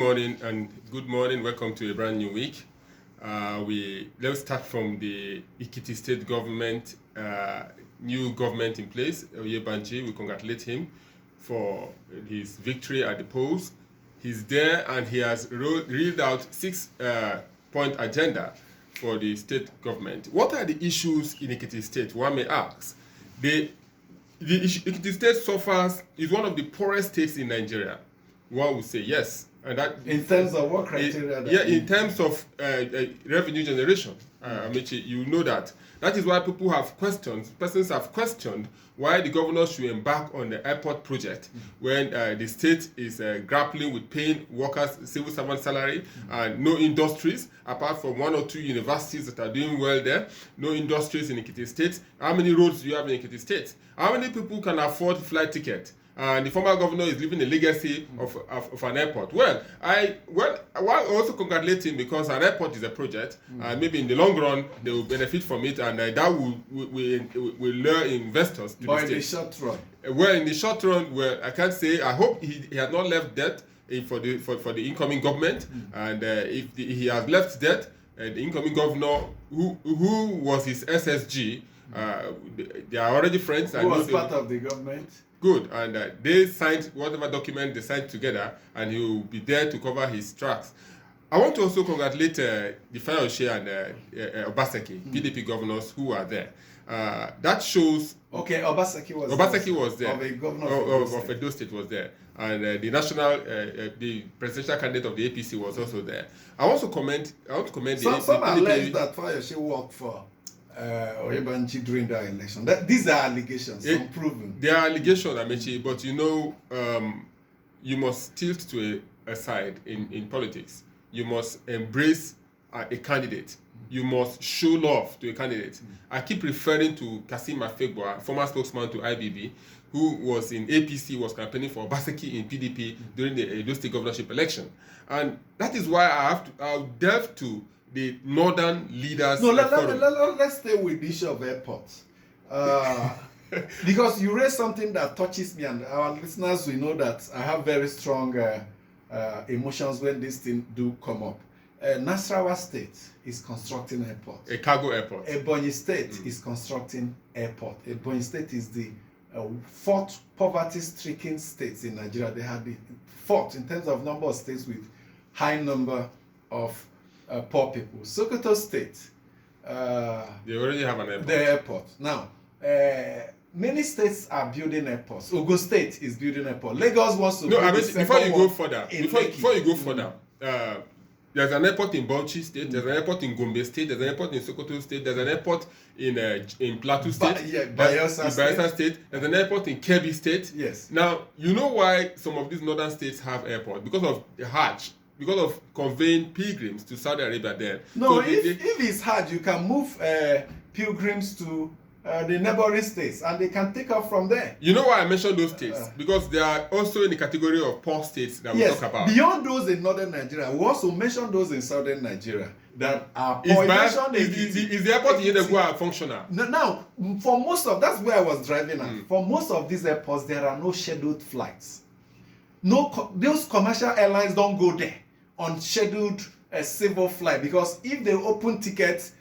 Morning and good morning. Welcome to a brand new week. Let's start from the Ekiti State government, new government in place. Oyebanji, we congratulate him for his victory at the polls. He's there and he has read out 6-point agenda for the state government. What are the issues in Ekiti State? One may ask. The Ekiti State is one of the poorest states in Nigeria. One would say yes. And that, in terms of what criteria? In terms of revenue generation, Amici, you know that. That is why persons have questioned why the governor should embark on the airport project when the state is grappling with paying workers civil servant salary and no industries, apart from 1 or 2 universities that are doing well there, no industries in Ekiti State. How many roads do you have in Ekiti State? How many people can afford flight ticket? And the former governor is leaving a legacy of an airport. Well, I also congratulate him because an airport is a project, and maybe in the long run they will benefit from it, and that will lure investors to but the in state. the short run, well, in the short run, well, I can't say. I hope he has not left debt for the incoming government, and if he has left debt, the incoming governor, who was his SSG, they are already friends. who was part of the government. Good, and they signed whatever document they signed together, and he will be there to cover his tracks. I want to also congratulate the Fayemi and Obaseki, PDP governors who are there. That shows. Okay, Obaseki was there. Of a governor of Edo State was there, and the presidential candidate of the APC was also there. I want to comment. Some allege that Fayemi worked for Oyebanji during that election. These are allegations, unproven. They are allegations, Amechi, but you must tilt to a side in politics. You must embrace a candidate. You must show love to a candidate. I keep referring to Kasim Afegbua, former spokesman to IBB, who was in APC, was campaigning for Obaseki in PDP during the Edo State governorship election. And that is why I'll delve to the northern leaders. No, let's stay with the issue of airports. Because you raised something that touches me, and our listeners will know that I have very strong emotions when these things do come up. Nasarawa State is constructing airport. A cargo airport. Ebonyi State is constructing airport. Ebonyi State is the 4th poverty-stricken states in Nigeria. They have the 4th in terms of number of states with high number of poor people. Sokoto State, they already have an airport. The airport. Now, many states are building airports. Ogun State is building airport. Lagos wants to build before you go further, there's an airport in Bauchi State, there's an airport in Gombe State, there's an airport in Sokoto State, there's an airport in Plateau State, Bayelsa State, there's an airport in Kebbi State. Yes. Now, you know why some of these northern states have airports? Because of the Hajj. Because of conveying pilgrims to Saudi Arabia there. No, so if it's hard, you can move pilgrims to the neighboring states and they can take off from there. You know why I mentioned those states? Because they are also in the category of poor states that we talk about. Beyond those in northern Nigeria, we also mentioned those in southern Nigeria that are poor. Is the airport in Yedegua functional? Now, for most of, that's where I was driving at. For most of these airports, there are no scheduled flights. Those commercial airlines don't go there on scheduled civil flight, because if they open tickets,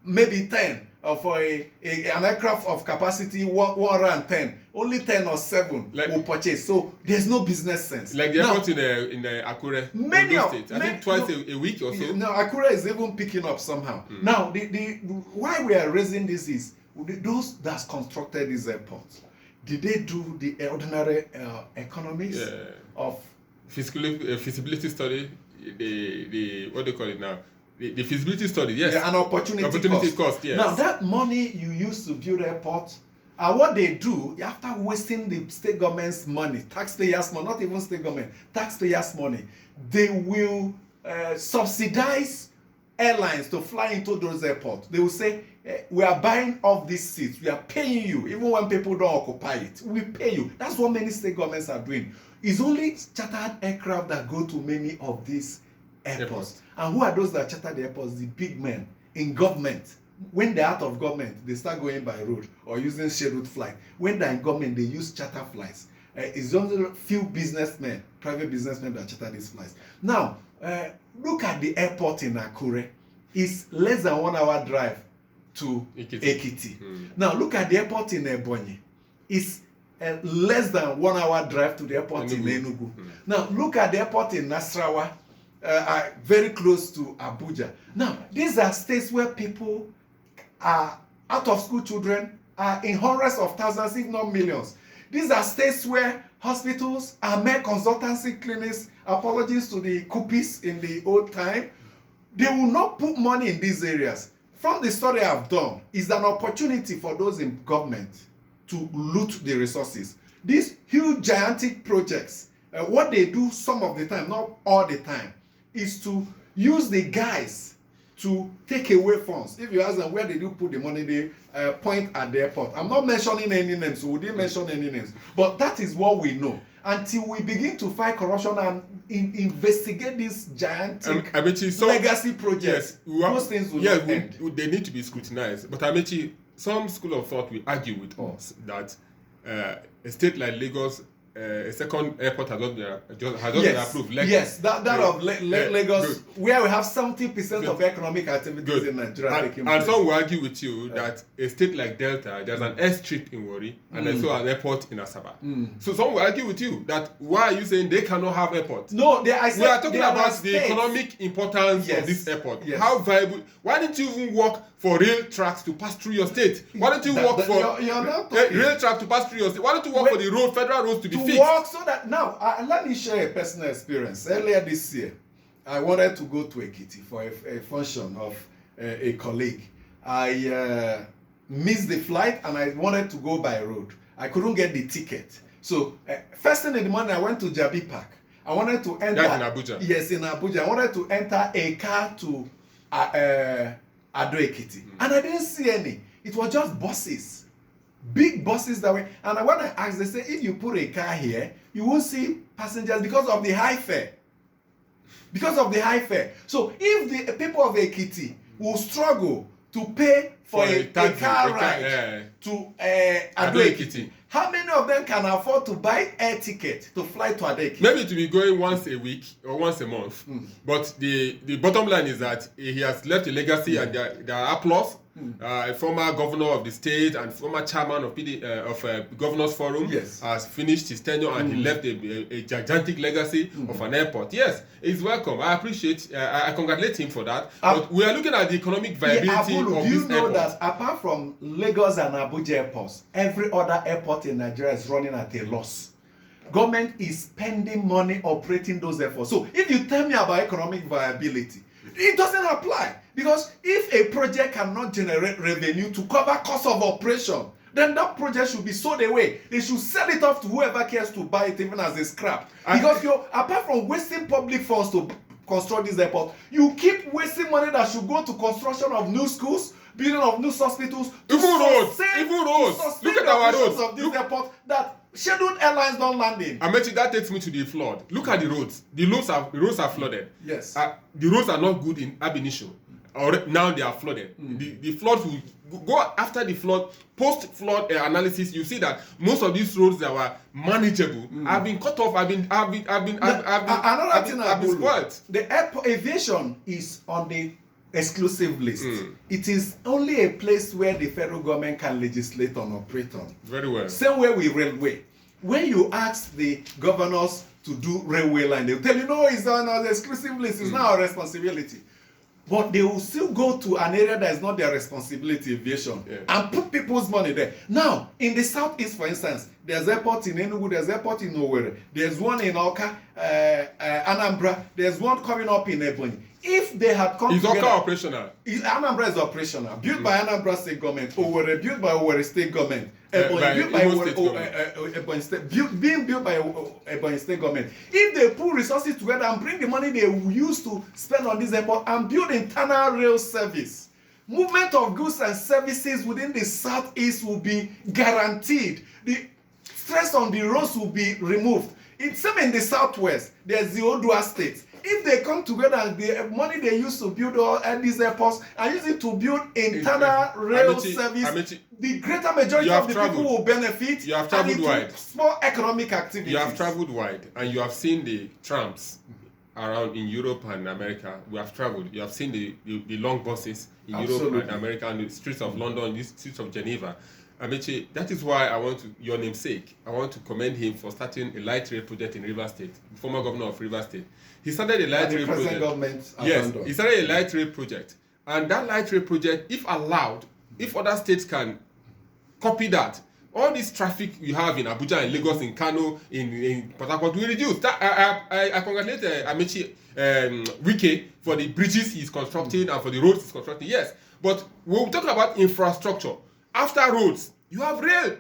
maybe 10 for an aircraft of capacity 110, only 10 or 7 will purchase. So there's no business sense. Like the airport in Akure, many of states. I think twice a week or so. No, Akure is even picking up somehow. Now, the why we are raising this is those that constructed these airports. Did they do the ordinary economics of feasibility study? The what do you call it now? The feasibility study, yes. An opportunity cost, yes. Now that money you use to build airports, and what they do after wasting the state government's money, taxpayers' money, not even state government, taxpayers' money, they will subsidize airlines to fly into those airports. They will say, we are buying off these seats, we are paying you, even when people don't occupy it, we pay you. That's what many state governments are doing. It's only chartered aircraft that go to many of these airports. And who are those that charter the airports? The big men in government. When they're out of government, they start going by road or using scheduled flight. When they're in government, they use charter flights. It's only few businessmen, private businessmen that charter these flights. Now, look at the airport in Akure. It's less than 1 hour drive to Ekiti. Now, look at the airport in Ebonyi. It's less than 1 hour drive to the airport in Enugu. Now, look at the airport in Nasarawa, very close to Abuja. Now, these are states where people are out of school children are in hundreds of thousands, if not millions. These are states where hospitals are mere consultancy clinics, apologies to the Kupis in the old time. They will not put money in these areas. From the study I've done, it's an opportunity for those in government to loot the resources. These huge gigantic projects, what they do some of the time, not all the time, is to use the guys to take away funds. If you ask them where did you put the money, they point at the airport. I'm not mentioning any names, so we didn't mention any names. But that is what we know. Until we begin to fight corruption and investigate these gigantic legacy projects, those things will not end. They need to be scrutinized. But Amechi, some school of thought will argue with us that a state like Lagos, a second airport has not been approved. Yes, that of Lagos, where we have 70% of economic activities in Nigeria. And some will argue with you that a state like Delta, there's an airstrip in Warri and also an airport in Asaba. So some will argue with you that why are you saying they cannot have airports? No, we are talking about the economic importance of this airport. How viable? Why didn't you even work for rail tracks to pass through your state? Why don't you work for rail tracks to pass through your state? Why don't you work for the federal roads to be fixed? Work so that now, let me share a personal experience. Earlier this year, I wanted to go to Ekiti for a function of a colleague. I missed the flight and I wanted to go by road. I couldn't get the ticket. So first thing in the morning, I went to Jabi Park. I wanted to enter. That's in Abuja. Yes, in Abuja. I wanted to enter a car to Ado Ekiti, and I didn't see any. It was just buses. Big buses that way. And when I asked, they say, if you put a car here, you won't see passengers because of the high fare. Because of the high fare. So if the people of Ekiti will struggle to pay for a car ride to Ado Ekiti, how many of them can afford to buy air ticket to fly to Ado Ekiti? Maybe to be going once a week or once a month. But the bottom line is that he has left a legacy and there are applause. A former governor of the state and former chairman of Governors Forum has finished his tenure and he left a gigantic legacy of an airport. Yes, he's welcome. I appreciate, I congratulate him for that. But we are looking at the economic viability of this airport. Do you know that apart from Lagos and Abuja airports, every other airport in Nigeria is running at a loss? Government is spending money operating those airports. So if you tell me about economic viability, it doesn't apply. Because if a project cannot generate revenue to cover cost of operation, then that project should be sold away. They should sell it off to whoever cares to buy it, even as a scrap. Because apart from wasting public funds to construct this airport, you keep wasting money that should go to construction of new schools, building of new hospitals, even roads. Look at our roads of this airport that scheduled airlines don't land in. Amechi, that takes me to the flood. Look at the roads. The roads are flooded. Yes. The roads are not good in ab initio. Now they are flooded. The flood will go after the flood. Post-flood analysis, you see that most of these roads that were manageable have been cut off. Have been spoiled. The aviation is on the exclusive list. It is only a place where the federal government can legislate and operate on. Very well. Same way with railway. When you ask the governors to do railway line, they'll tell you, no, it's on the exclusive list. It's not our responsibility. But they will still go to an area that is not their responsibility, aviation, and put people's money there. Now, in the southeast, for instance, there's airport in Enugu, there's airport in Owerri, there's one in Oka, Anambra, there's one coming up in Ebonyi. If they had come together... Is Oka operational? Anambra is operational. Built by Anambra State Government, Owerri built by Owerri State Government, Ebonyi built by Ebonyi State, being built by Ebonyi State Government. If they put resources together and bring the money they use to spend on this airport and build internal rail service, movement of goods and services within the southeast will be guaranteed. The stress on the roads will be removed. It's same in the southwest. There's the Odua State. if they come together and the money they use to build all these airports and use it to build internal rail service, the greater majority of the people will benefit. You have traveled wide. Small economic activities. You have traveled wide, and you have seen the trams around in Europe and America. We have traveled. You have seen the long buses in Europe and America, and the streets of London, the streets of Geneva. Amechi, that is why I want to, your namesake, I want to commend him for starting a light rail project in Rivers State, the former governor of Rivers State. He started a light rail project. Government yes, he started a light rail project. And that light rail project, if allowed, if other states can copy that, all this traffic you have in Abuja, in Lagos, in Kano, in Port Harcourt will reduce. I congratulate Amechi Wike for the bridges he's constructing and for the roads he's constructing. Yes, but when we talk about infrastructure, after roads, you have rail.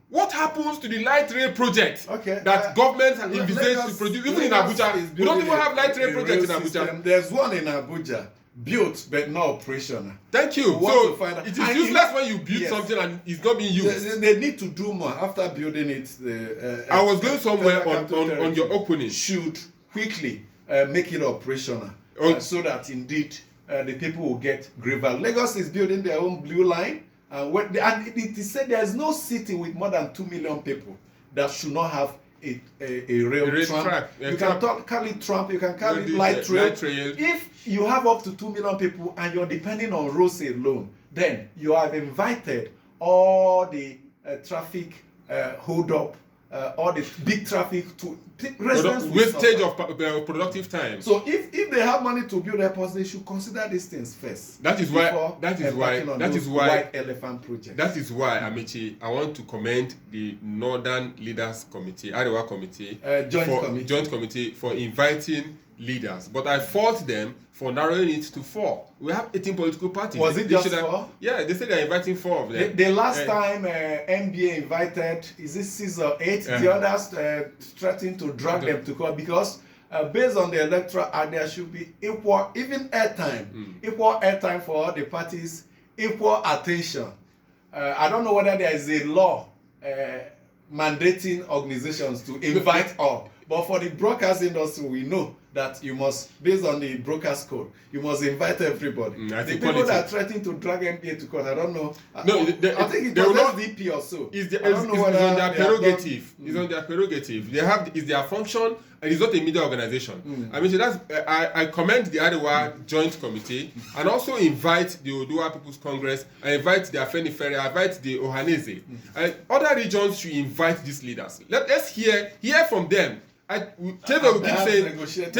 What happens to the light rail project that governments have envisaged to produce? Even in Abuja, we don't even have light rail projects in Abuja. System. There's one in Abuja, built but not operational. Thank you. So it is useless when you build something and it's not being used. They need to do more after building it. I was going somewhere on your opening. Should quickly make it operational so that indeed the people will get gravel. Lagos is building their own blue line. And it is said there is no city with more than 2 million people that should not have a rail track. You can call it tramp, you can call it light rail. If you have up to 2 million people and you're depending on roads alone, then you have invited all the traffic hold up, all the big traffic to residents wastage of productive time. So if they have money to build airports, they should consider these things first. That is why white elephant project. That is why, Amici, I want to commend the Northern Leaders Committee, Arewa Committee, Joint Committee for inviting leaders, but I fault them for narrowing it to 4. We have 18 political parties. Was it just 4? Yeah, they said they're inviting 4 of them. The last time NBA invited, is it 6 or 8? The others threatened to drag them to court because based on the electoral act, there should be equal, even airtime, equal airtime for all the parties, equal attention. I don't know whether there is a law mandating organizations to invite all. But for the broadcast industry, we know that you must, based on the broadcast code, you must invite everybody. The people that are threatening to drag MPA to court, I don't know. No, I think it was SDP or so. It's on their prerogative. It's on their prerogative. They have, it's their function, and it's not a media organization. I mean, so that's, I commend the Arewa Joint Committee, and also invite the Oduwa People's Congress, I invite the Afenifere, I invite the Ohanese. Other regions should invite these leaders. Let's hear from them. Tebe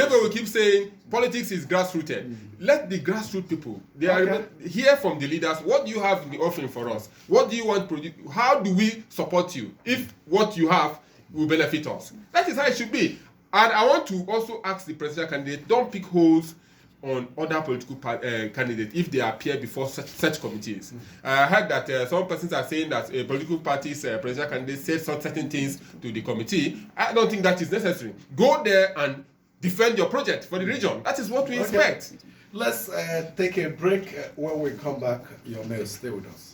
will keep saying politics is grassrooted. Let the grassroots people hear from the leaders. What do you have in the offering for us? What do you want to produce? How do we support you if what you have will benefit us? That is how it should be. And I want to also ask the presidential candidate, don't pick holes on other political candidates if they appear before such committees. I heard that some persons are saying that a political party's presidential candidate said certain things to the committee. I don't think that is necessary. Go there and defend your project for the region. That is what we expect. Let's take a break. When we come back, your mail, stay with us.